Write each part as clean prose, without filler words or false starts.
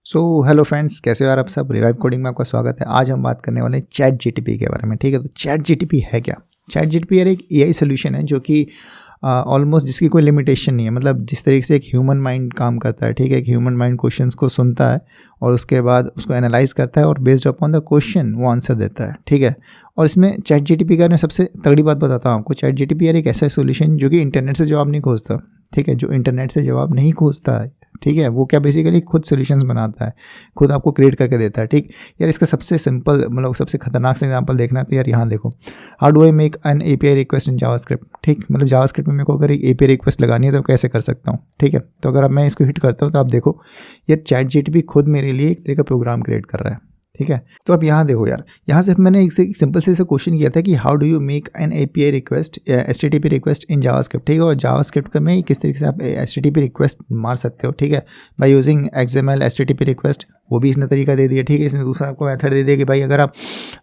So hello friends, कैसे हो यार आप सब। रिवाइव कोडिंग में आपका स्वागत है। आज हम बात करने वाले हैं चैट जीटीपी के बारे में। ठीक है, तो चैट जीटीपी है क्या? चैट जीटीपी यार एक एआई सोल्यूशन है जो कि ऑलमोस्ट जिसकी कोई लिमिटेशन नहीं है। मतलब जिस तरीके से एक ह्यूमन माइंड काम करता है, ठीक है, एक ह्यूमन माइंड क्वेश्चंस को सुनता है और उसके बाद उसको एनालाइज करता है और बेस्ड अपॉन द क्वेश्चन वो आंसर देता है। ठीक है, और इसमें चैट जीटीपी का मैं सबसे तगड़ी बात बताता हूँ आपको। चैट जीटीपी यार एक ऐसा सोल्यूशन जो कि इंटरनेट से जवाब नहीं खोजता। ठीक है, जो इंटरनेट से जवाब नहीं खोजता है, ठीक है, वो क्या बेसिकली खुद सॉल्यूशंस बनाता है, खुद आपको क्रिएट करके देता है। ठीक यार, इसका सबसे सिंपल मतलब सबसे खतरनाक से एग्जांपल देखना है तो यार यहाँ देखो, how do I make an API request in JavaScript. ठीक, मतलब जावास्क्रिप्ट में मेरे को अगर एक एपीआई रिक्वेस्ट लगानी है तो कैसे कर सकता हूँ। ठीक है, तो अगर अब मैं इसको हिट करता हूँ तो आप देखो यार चैट जीटीपी खुद मेरे लिए एक तरह का प्रोग्राम क्रिएट कर रहा है। ठीक है, तो अब यहाँ देखो यार, यहाँ से मैंने एक सिंपल से क्वेश्चन किया था कि how do you make an API request HTTP request in JavaScript. ठीक है, और जावास्क्रिप्ट में किस तरीके से आप एचटीटीपी रिक्वेस्ट मार सकते हो। ठीक है, by using XML HTTP request, वो भी इसने तरीका दे दिया। ठीक है, इसने दूसरा आपको मेथड दे दिया कि भाई अगर आप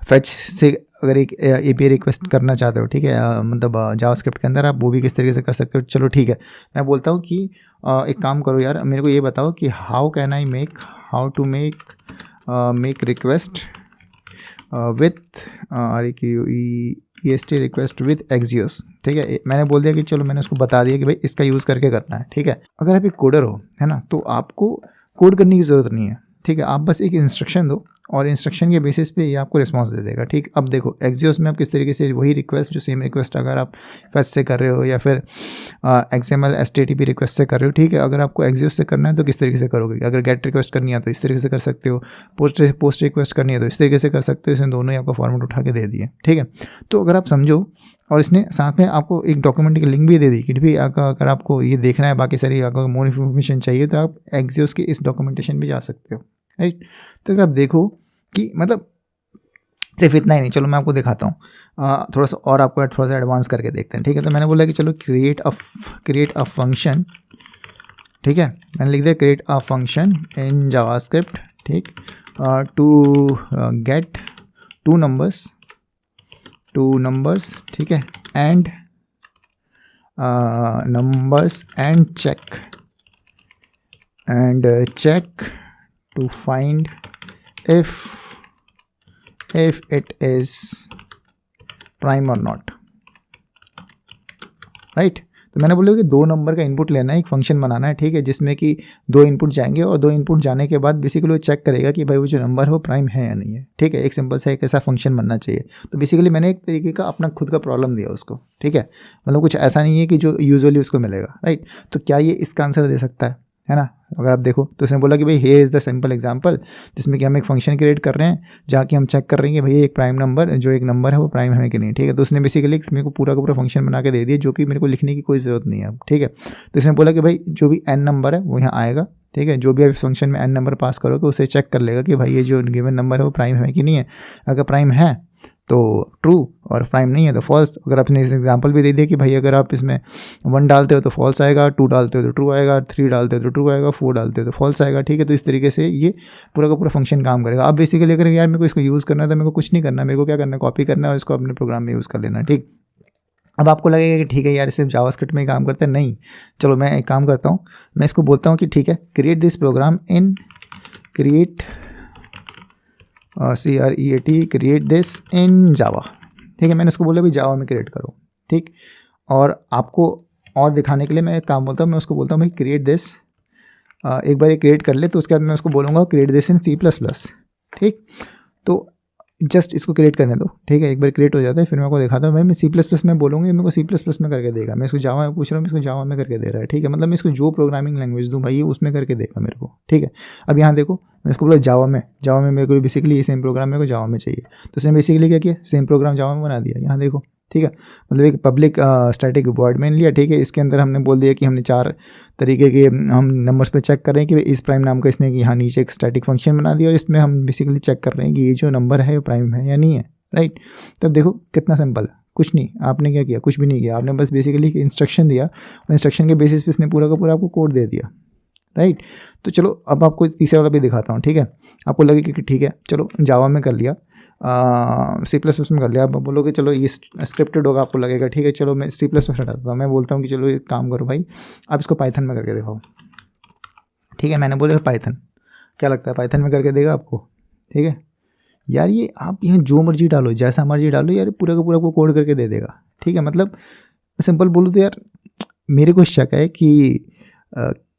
फेच से अगर एक एपीआई रिक्वेस्ट करना चाहते हो, ठीक है, मतलब जावास्क्रिप्ट के अंदर आप वो भी किस तरीके से कर सकते हो। चलो ठीक है, मैं बोलता हूँ कि एक काम करो यार, मेरे को ये बताओ कि how can I make how to make request with EST request with Axios. ठीक है, मैंने बोल दिया कि चलो, मैंने उसको बता दिया कि भाई इसका यूज़ करके करना है। ठीक है, अगर आप एक कोडर हो, है ना, तो आपको कोड करने की ज़रूरत नहीं है। ठीक है, आप बस एक इंस्ट्रक्शन दो और इंस्ट्रक्शन के बेसिस पे ये आपको रिस्पॉन्स दे देगा। ठीक, अब देखो एक्सियोस में आप किस तरीके से वही रिक्वेस्ट, जो सेम रिक्वेस्ट अगर आप फेच से कर रहे हो या फिर XML HTTP रिक्वेस्ट से कर रहे हो। ठीक है, अगर आपको एक्सियोस से करना है तो किस तरीके से करोगे। अगर गेट रिक्वेस्ट करनी है तो इस तरीके से कर सकते हो, पोस्ट रिक्वेस्ट करनी है तो इस तरीके से कर सकते हो। इसने दोनों ही आपको फॉर्मेट उठा के दे दिए। ठीक है, तो अगर आप समझो, और इसने साथ में आपको एक डॉक्यूमेंट की लिंक भी दे दी कि भाई अगर आपको ये देखना है, बाकी सारी अगर मोर इन्फॉर्मेशन चाहिए तो आप एक्सियोस के इस डॉक्यूमेंटेशन भी जा सकते हो। राइट, तो अगर आप देखो कि मतलब सिर्फ इतना ही नहीं, चलो मैं आपको दिखाता हूँ थोड़ा सा और, आपको थोड़ा सा एडवांस करके देखते हैं। ठीक है, तो मैंने बोला कि चलो क्रिएट अ फंक्शन। ठीक है, मैंने लिख दिया create a function in JavaScript. ठीक, टू गेट टू नंबर्स। ठीक है, and numbers and check to find if it is prime or not. Right, तो मैंने बोला कि 2 नंबर का इनपुट लेना है, एक फंक्शन बनाना है। ठीक है, जिसमें कि 2 इनपुट जाएंगे और 2 इनपुट जाने के बाद बेसिकली वो चेक करेगा कि भाई वो जो नंबर है वो प्राइम है या नहीं है। ठीक है, एक सिंपल सा एक ऐसा फंक्शन बनना चाहिए। तो बेसिकली मैंने एक तरीके का अपना खुद का प्रॉब्लम दिया उसको। ठीक है, मतलब कुछ ऐसा नहीं है कि जो यूजुअली उसको मिलेगा। राइट, तो क्या ये इसका आंसर दे सकता है ना। अगर आप देखो तो इसने बोला कि भाई here is the simple example, जिसमें कि हम एक फंक्शन क्रिएट कर रहे हैं जहाँ कि हम चेक कर रहे हैं कि भाई एक प्राइम नंबर, जो एक नंबर है वो प्राइम है कि नहीं। ठीक है, तो उसने बेसिकली मेरे को पूरा का पूरा फंक्शन बना के दे दिया, जो कि मेरे को लिखने की कोई ज़रूरत नहीं है अब। ठीक है, तो इसने बोला कि भाई जो भी n नंबर है वो यहाँ आएगा। ठीक है, जो भी आप इस फंक्शन में n नंबर पास करोगे उसे चेक कर लेगा कि भाई ये जो गिवन नंबर है वो प्राइम है कि नहीं है। अगर प्राइम है तो ट्रू और प्राइम नहीं है तो फॉल्स। अगर आपने इस एग्जांपल भी दे दिया कि भाई अगर आप इसमें 1 डालते हो तो फॉल्स आएगा, 2 डालते हो तो ट्रू आएगा, 3 डालते हो तो ट्रू आएगा, 4 डालते हो तो फॉल्स आएगा। ठीक है, तो इस तरीके से ये पूरा का पूरा फंक्शन काम करेगा। अब बेसिकली अगर यार मेरे को इसको यूज़ करना है तो मेरे को कुछ नहीं करना, मेरे को क्या करना है, कॉपी करना है और इसको अपने प्रोग्राम में यूज़ कर लेना। ठीक, अब आपको लगेगा कि ठीक है यार सिर्फ जावास्क्रिप्ट में ही काम करता है। नहीं, चलो मैं एक काम करता हूँ, मैं इसको बोलता हूँ कि ठीक है, create this program in create this in Java. ठीक है, मैंने उसको बोला भी जावा में क्रिएट करो। ठीक, और आपको और दिखाने के लिए मैं एक काम बोलता हूँ, मैं उसको बोलता हूँ भाई क्रिएट दिस, एक बार ये क्रिएट कर ले तो उसके बाद मैं उसको बोलूँगा क्रिएट दिस इन C++। ठीक, तो जस्ट इसको क्रिएट करने दो। ठीक है, एक बार क्रिएट हो जाता है फिर मैं आपको दिखाता हूँ। भाई मैं C++ में बोलूँगी, मेरे को C++ में करके देगा। मैं इसको जावा में पूछ रहा हूँ, इसको जावा में करके दे रहा है। ठीक है, मतलब मैं इसको जो प्रोग्रामिंग लैंग्वेज दूँ भाई ये उसमें करके देगा मेरे को। ठीक है, अब यहाँ देखो मैं इसको बोला जावा में मेरे को बेसिकली ये सेम प्रोग्राम मेरे को जावा में चाहिए, तो उसने बेसिकली क्या किया, सेम प्रोग्राम जावा में बना दिया। यहाँ देखो, ठीक है, मतलब एक पब्लिक स्टैटिक वॉइड मेन लिया। ठीक है, इसके अंदर हमने बोल दिया कि हमने 4 तरीके के हम नंबर्स पे चेक कर रहे हैं कि इस प्राइम नाम का इसने यहाँ नीचे एक स्टैटिक फंक्शन बना दिया और इसमें हम बेसिकली चेक कर रहे हैं कि ये जो नंबर है वो प्राइम है या नहीं है। राइट, तो अब देखो कितना सिंपल है, कुछ नहीं, आपने क्या किया, कुछ भी नहीं किया, आपने बस बेसिकली इंस्ट्रक्शन दिया और इंस्ट्रक्शन के बेसिस पे इसने पूरा का पूरा आपको कोड दे दिया। राइट, तो चलो अब आपको तीसरा वाला भी दिखाता हूँ। ठीक है, आपको लगे कि ठीक है चलो जावा में कर लिया, C++ में कर लिया, आप बोलोगे चलो ये स्क्रिप्टेड होगा, आपको लगेगा ठीक है चलो मैं C++ हटाता हूँ। मैं बोलता हूँ कि चलो एक काम करो भाई, आप इसको पाइथन में करके दिखाओ। ठीक है, मैंने बोला पाइथन। क्या लगता है पाइथन में करके देगा आपको? ठीक है यार, ये आप यहाँ जो मर्जी डालो, जैसा मर्जी डालो यार, पूरा का पूरा आपको कोड करके दे देगा। ठीक है, मतलब सिंपल बोलूँ तो यार मेरे को शक है कि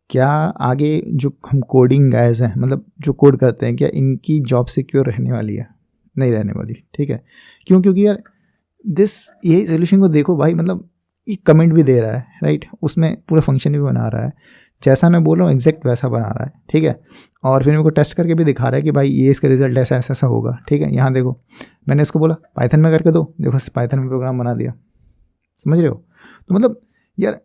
क्या आगे जो हम कोडिंग गाइज हैं, मतलब जो कोड करते हैं, क्या इनकी जॉब सिक्योर रहने वाली है? नहीं रहने वाली। ठीक है, क्यों? क्योंकि यार ये सोल्यूशन को देखो भाई, मतलब ये कमेंट भी दे रहा है, राइट, उसमें पूरा फंक्शन भी बना रहा है, जैसा मैं बोल रहा हूँ एग्जैक्ट वैसा बना रहा है। ठीक है, और फिर मेरे को टेस्ट करके भी दिखा रहा है कि भाई ये इसका रिजल्ट ऐसा ऐसा ऐसा होगा। ठीक है, यहाँ देखो मैंने इसको बोला पाइथन में करके दो, देखो पाइथन में प्रोग्राम बना दिया। समझ रहे हो? तो मतलब यार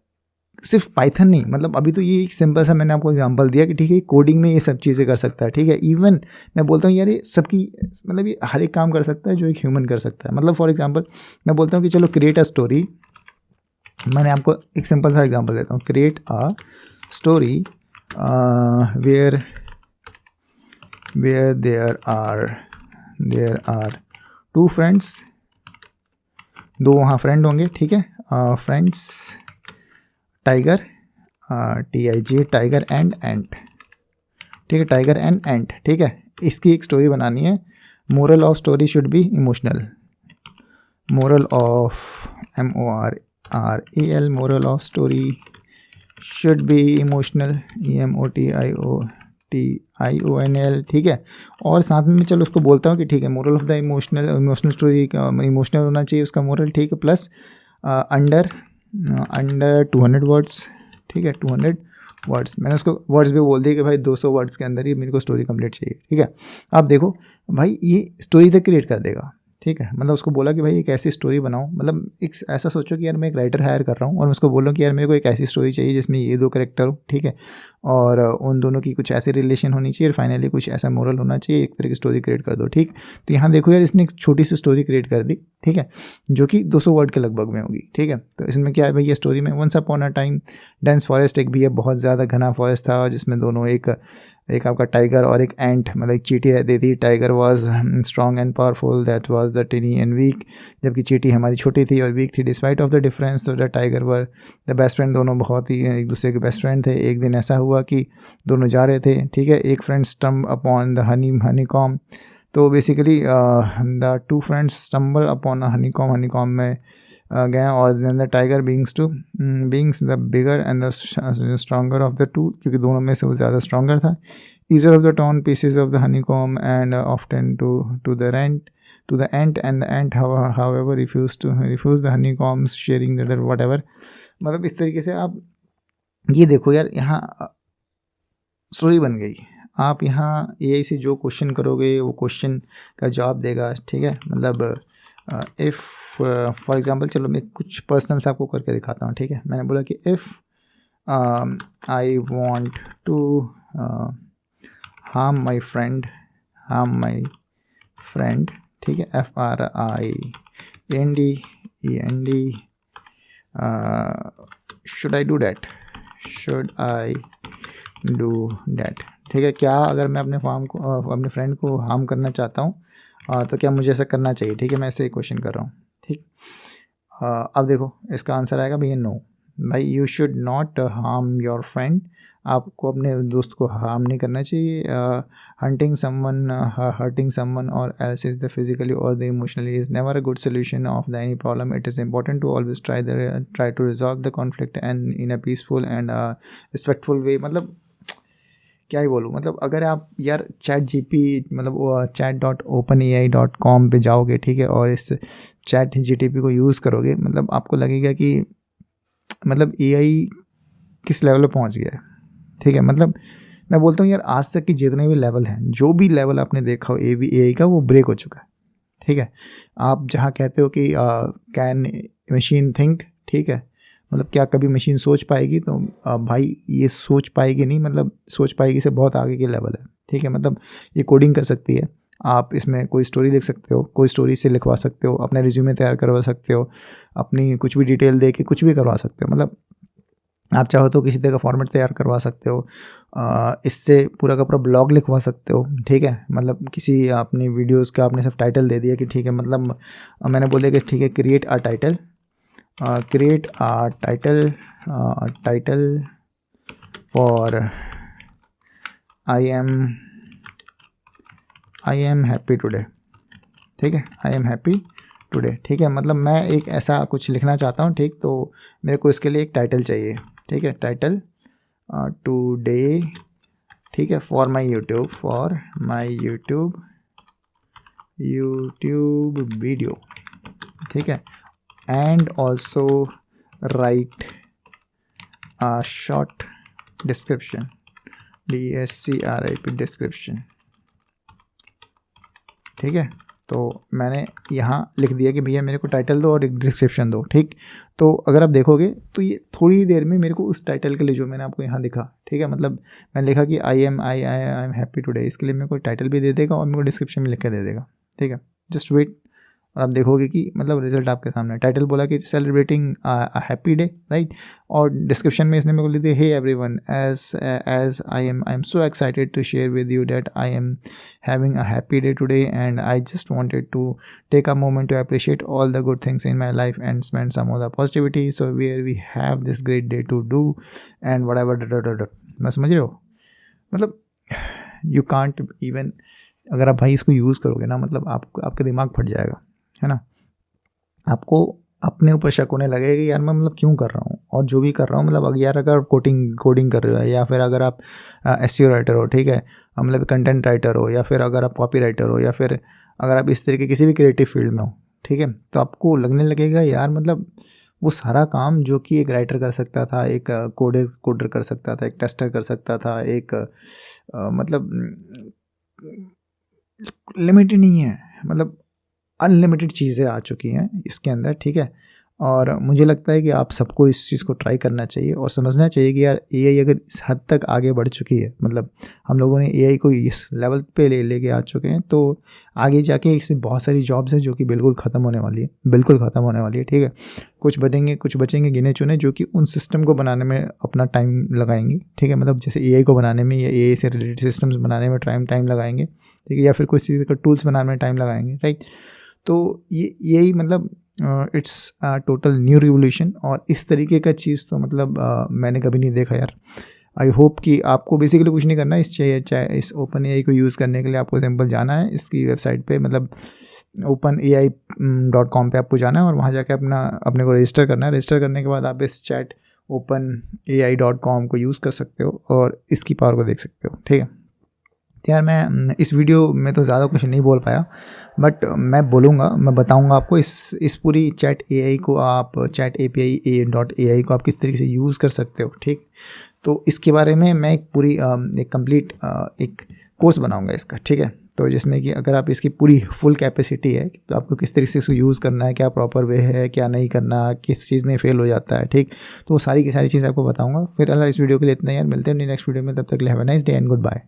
सिर्फ पाइथन नहीं, मतलब अभी तो ये एक सिंपल सा मैंने आपको एग्जांपल दिया कि ठीक है कोडिंग में ये सब चीज़ें कर सकता है। ठीक है, इवन मैं बोलता हूँ यार ये सबकी, मतलब ये हर एक काम कर सकता है जो एक ह्यूमन कर सकता है। मतलब फॉर एग्जांपल मैं बोलता हूँ कि चलो क्रिएट अ स्टोरी, मैंने आपको एक सिंपल सा एग्जांपल देता हूँ, create a story where there are two friends, दो वहाँ फ्रेंड होंगे। ठीक है, friends tiger, TIG tiger and ant. ठीक है, टाइगर एंड एंट। ठीक है, इसकी एक स्टोरी बनानी है। Moral of story should be emotional, moral of MORAL, moral of story should be emotional, EMOTIONL। ठीक है, और साथ में चलो उसको बोलता हूँ कि ठीक है moral of the emotional story emotional होना चाहिए उसका मोरल। ठीक है, प्लस अंडर 200 वर्ड्स। ठीक है, 200 वर्ड्स, मैंने उसको वर्ड्स भी बोल दिए कि भाई 200 वर्ड्स के अंदर ही मेरे को स्टोरी कंप्लीट चाहिए। ठीक है, आप देखो भाई ये स्टोरी तक क्रिएट कर देगा। ठीक है, मतलब उसको बोला कि भाई एक ऐसी स्टोरी बनाओ, मतलब एक ऐसा सोचो कि यार मैं एक राइटर हायर कर रहा हूँ और उसको बोलूँ कि यार मेरे को एक ऐसी स्टोरी चाहिए जिसमें ये दो कैरेक्टर हो। ठीक है, और उन दोनों की कुछ ऐसी रिलेशन होनी चाहिए और फाइनली कुछ ऐसा मोरल होना चाहिए, एक तरह की स्टोरी क्रिएट कर दो। ठीक, तो यहाँ देखो यार इसने एक छोटी सी स्टोरी क्रिएट कर दी। ठीक है, जो कि 200 वर्ड के लगभग में होगी। ठीक है, तो इसमें क्या है भाई, ये स्टोरी में once upon a time dense forest एक भी है, बहुत ज़्यादा घना फॉरेस्ट था जिसमें दोनों एक आपका टाइगर और एक एंट, मतलब एक चींटी रहती थी। Tiger was strong and powerful, that was the tiny and weak, जबकि चींटी हमारी छोटी थी और वीक थी। Despite of the difference the tiger were the best friend, दोनों बहुत ही एक दूसरे के बेस्ट फ्रेंड थे। एक दिन ऐसा हुआ कि दोनों जा रहे थे। ठीक है, एक friend stumble upon the honeycomb, तो basically the two friends stumble upon a honeycomb में गए, और then the tiger beings the bigger and the stronger of the two, क्योंकि दोनों में से वो ज़्यादा स्ट्रॉन्गर था। Either of the torn pieces of the honeycomb and often to the ant and the ant however refuse the honeycombs sharing the whatever। मतलब इस तरीके से आप ये देखो यार, यहाँ स्टोरी बन गई। आप यहाँ AI से जो क्वेश्चन करोगे वो क्वेश्चन का जवाब देगा। ठीक है, मतलब इफ़ फॉर एग्जांपल, चलो मैं कुछ पर्सनल्स आपको करके दिखाता हूँ। ठीक है, मैंने बोला कि if I want to harm my friend, ठीक है, FRIEND, should I do that. ठीक है, क्या अगर मैं अपने फ्रेंड को हार्म करना चाहता हूँ तो क्या मुझे ऐसा करना चाहिए? ठीक है, मैं ऐसे ही क्वेश्चन कर रहा हूँ। ठीक, अब देखो इसका आंसर आएगा भैया नो। भाई you should not harm your friend, आपको अपने दोस्त को हार्म नहीं करना चाहिए। Hurting someone or else is the physically or the emotionally is never a good solution of the any problem. It is important to always try to resolve the conflict and in a peaceful and respectful way. मतलब क्या ही बोलूँ, मतलब अगर आप यार chat.openai.com पे जाओगे, ठीक है, और इस ChatGPT को यूज़ करोगे, मतलब आपको लगेगा कि मतलब AI किस लेवल पे पहुंच गया है। ठीक है, मतलब मैं बोलता हूँ यार आज तक की जितने भी लेवल हैं, जो भी लेवल आपने देखा हो AI का, वो ब्रेक हो चुका है। ठीक है, आप जहाँ कहते हो कि कैन मशीन थिंक, ठीक है, मतलब क्या कभी मशीन सोच पाएगी? तो भाई ये सोच पाएगी नहीं, मतलब सोच पाएगी से बहुत आगे के लेवल है। ठीक है, मतलब ये कोडिंग कर सकती है, आप इसमें कोई स्टोरी लिख सकते हो, कोई स्टोरी से लिखवा सकते हो, अपने रिज्यूमे तैयार करवा सकते हो, अपनी कुछ भी डिटेल दे के कुछ भी करवा सकते हो। मतलब आप चाहो तो किसी तरह का फॉर्मेट तैयार करवा सकते हो, इससे पूरा का पूरा ब्लॉग लिखवा सकते हो। ठीक है, मतलब किसी अपनी वीडियोस का आपने सब टाइटल दे दिया कि ठीक है, मतलब मैंने बोल दिया कि ठीक है create a title for I am I am happy today, ठीक है, आई एम हैप्पी टुडे, ठीक है। मतलब मैं एक ऐसा कुछ लिखना चाहता हूँ, ठीक, तो मेरे को इसके लिए एक टाइटल चाहिए, ठीक है, टाइटल टुडे, ठीक है, फॉर माई यूट्यूब वीडियो, ठीक है, and also right short description, DSCRIP description, ठीक है। तो मैंने यहाँ लिख दिया कि भैया मेरे को टाइटल दो और एक डिस्क्रिप्शन दो, ठीक। तो अगर आप देखोगे तो ये थोड़ी ही देर में मेरे को उस टाइटल के लिए जो मैंने आपको यहाँ दिखा, ठीक है, मतलब मैंने लिखा कि आई एम हैप्पी टुडे, इसके लिए मेरे को टाइटल भी दे देगा और मेरे को डिस्क्रिप्शन भी लिख के दे देगा, ठीक है। जस्ट वेट, और आप देखोगे कि मतलब रिजल्ट आपके सामने। टाइटल बोला कि celebrating a happy day, right, और डिस्क्रिप्शन में इसने मेरे को लिख दिया, hey everyone, as I am so excited to share with you that I am having a happy day today, and I just wanted to take a moment to appreciate all the good things in my life and spend some of the positivity, so where we have this great day to do and whatever मैं समझ रहे हो, मतलब you can't even, अगर आप भाई इसको use करोगे ना, मतलब आपका दिमाग फट जाएगा, है ना। आपको अपने ऊपर शक होने लगेगा कि यार मैं मतलब क्यों कर रहा हूँ, और जो भी कर रहा हूँ, मतलब यार अगर आप कोडिंग कर रहे हो, या फिर अगर आप SEO राइटर हो, ठीक है, मतलब कंटेंट राइटर हो, या फिर अगर आप कॉपी राइटर हो, या फिर अगर आप इस तरीके किसी भी क्रिएटिव फील्ड में हो, ठीक है, तो आपको लगने लगेगा यार मतलब वो सारा काम जो कि एक राइटर कर सकता था, एक कोडर कर सकता था, एक टेस्टर कर सकता था, एक मतलब लिमिटेड नहीं है, मतलब अनलिमिटेड चीज़ें आ चुकी हैं इसके अंदर, ठीक है। और मुझे लगता है कि आप सबको इस चीज़ को ट्राई करना चाहिए और समझना चाहिए कि यार AI अगर इस हद तक आगे बढ़ चुकी है, मतलब हम लोगों ने AI को इस लेवल पे लेके आ चुके हैं, तो आगे जाके इससे बहुत सारी जॉब्स हैं जो कि बिल्कुल ख़त्म होने वाली है, ठीक है। कुछ बचेंगे गिने चुने, जो कि उन सिस्टम को बनाने में अपना टाइम लगाएंगे, ठीक है, मतलब जैसे AI को बनाने में या AI से रिलेटेड सिस्टम्स बनाने में टाइम लगाएंगे, ठीक है, या फिर कुछ चीज़ का टूल्स बनाने में टाइम लगाएंगे, राइट। तो यही मतलब इट्स टोटल न्यू रिवोल्यूशन, और इस तरीके का चीज़ तो मतलब मैंने कभी नहीं देखा यार। आई होप कि आपको बेसिकली कुछ नहीं करना है इस OpenAI को यूज़ करने के लिए। आपको सिंपल जाना है इसकी वेबसाइट पे, मतलब openai.com पे आपको जाना है और वहाँ जाके अपने को रजिस्टर करना है। रजिस्टर करने के बाद आप इस चैट openai.com को यूज़ कर सकते हो और इसकी पावर को देख सकते हो, ठीक है। तो यार मैं इस वीडियो में तो ज़्यादा कुछ नहीं बोल पाया, बट मैं बताऊंगा आपको इस पूरी चैट AI को, आप चैट API.ai को आप किस तरीके से यूज़ कर सकते हो, ठीक। तो इसके बारे में मैं एक कंप्लीट एक कोर्स बनाऊंगा इसका, ठीक है। तो जिसमें कि अगर आप इसकी पूरी फुल कैपेसिटी है तो आपको किस तरीके से इसको यूज़ करना है, क्या प्रॉपर वे है, क्या नहीं करना, किस चीज़ में फेल हो जाता है, ठीक। तो वो सारी की सारी चीज़ आपको बताऊँगा। फिर अल्लाह, इस वीडियो के लिए इतना यार, मिलते हैं नेक्स्ट वीडियो में, तब तक के लिए have a nice day and good bye.